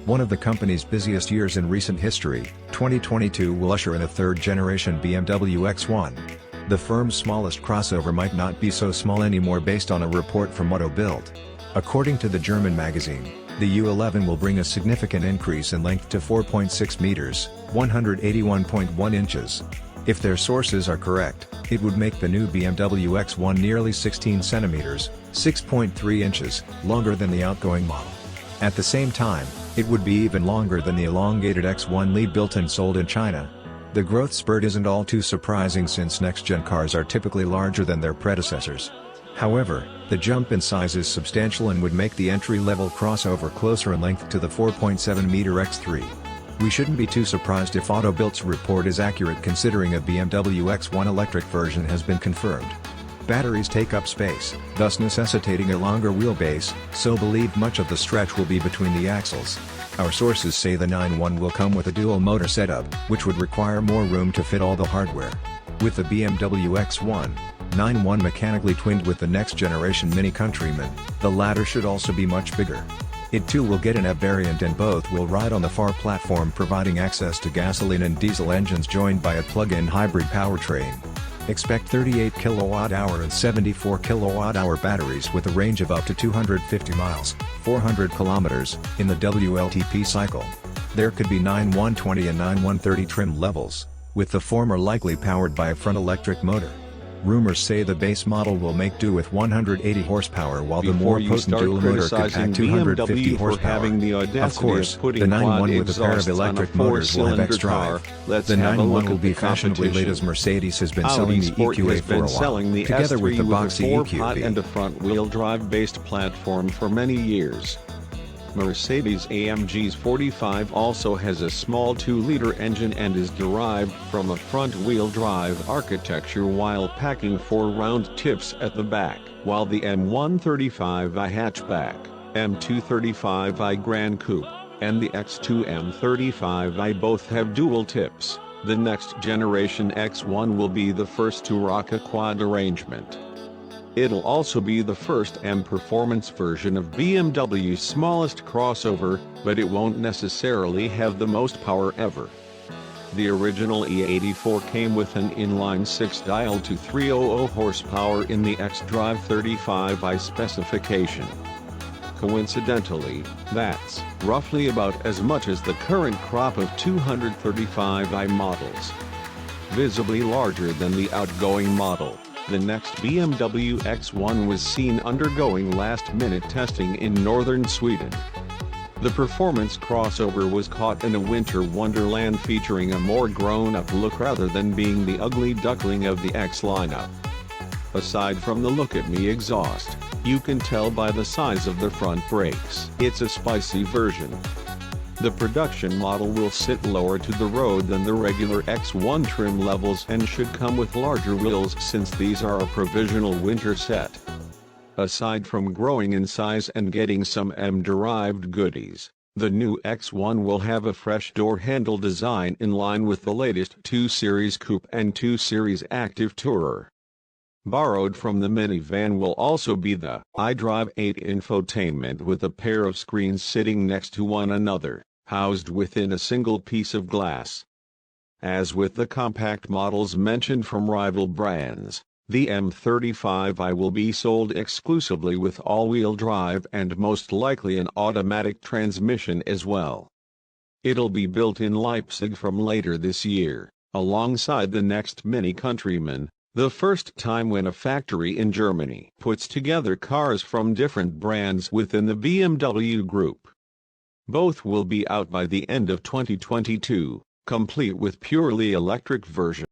One of the company's busiest years in recent history, 2022 will usher in a third-generation BMW X1. The firm's smallest crossover might not be so small anymore based on a report from Auto Bild. According to the German magazine, the U11 will bring a significant increase in length to 4.6 meters, 181.1 inches. If their sources are correct, it would make the new BMW X1 nearly 16 centimeters, 6.3 inches, longer than the outgoing model. At the same time, it would be even longer than the elongated X1 lead built and sold in China. The growth spurt isn't all too surprising since next-gen cars are typically larger than their predecessors. However, the jump in size is substantial and would make the entry-level crossover closer in length to the 4.7-meter X3. We shouldn't be too surprised if Auto Bild's report is accurate considering a BMW X1 electric version has been confirmed. Batteries take up space, thus necessitating a longer wheelbase, so believe much of the stretch will be between the axles. Our sources say the 9.1 will come with a dual-motor setup, which would require more room to fit all the hardware. With the BMW X1, 9.1 mechanically twinned with the next-generation Mini Countryman, the latter should also be much bigger. It too will get an EV variant and both will ride on the FAR platform providing access to gasoline and diesel engines joined by a plug-in hybrid powertrain. Expect 38 kWh and 74 kWh batteries with a range of up to 250 miles, 400 kilometers, in the WLTP cycle. There could be 9.120 and 9.130 trim levels, with the former likely powered by a front electric motor. Rumors say the base model will make do with 180 horsepower while the more potent dual motor could pack 250 horsepower. Of course, the 9.1 with a pair of electric motors will have X-Drive. The 9.1 will be fashionably late as Mercedes has been selling the EQA for a while, together with the boxy EQV. And a front-wheel drive-based platform for many years. Mercedes-AMG's 45 also has a small 2-liter engine and is derived from a front-wheel drive architecture while packing 4 round tips at the back, while the M135i hatchback, M235i Gran Coupe, and the X2 M35i both have dual tips. The next generation X1 will be the first to rock a quad arrangement. It'll also be the first M-Performance version of BMW's smallest crossover, but it won't necessarily have the most power ever. The original E84 came with an inline 6 to 300 horsepower in the X-Drive 35i specification. Coincidentally, that's roughly about as much as the current crop of 235i models. Visibly larger than the outgoing model, the next BMW X1 was seen undergoing last-minute testing in northern Sweden. The performance crossover was caught in a winter wonderland featuring a more grown-up look rather than being the ugly duckling of the X lineup. Aside from the look-at-me exhaust, you can tell by the size of the front brakes. It's a spicy version. The production model will sit lower to the road than the regular X1 trim levels and should come with larger wheels since these are a provisional winter set. Aside from growing in size and getting some M-derived goodies, the new X1 will have a fresh door handle design in line with the latest 2 Series Coupe and 2 Series Active Tourer. Borrowed from the minivan will also be the iDrive 8 infotainment with a pair of screens sitting next to one another, housed within a single piece of glass. As with the compact models mentioned from rival brands, the M35i will be sold exclusively with all-wheel drive and most likely an automatic transmission as well. It'll be built in Leipzig from later this year, alongside the next Mini Countryman, the first time when a factory in Germany puts together cars from different brands within the BMW group. Both will be out by the end of 2022, complete with purely electric versions.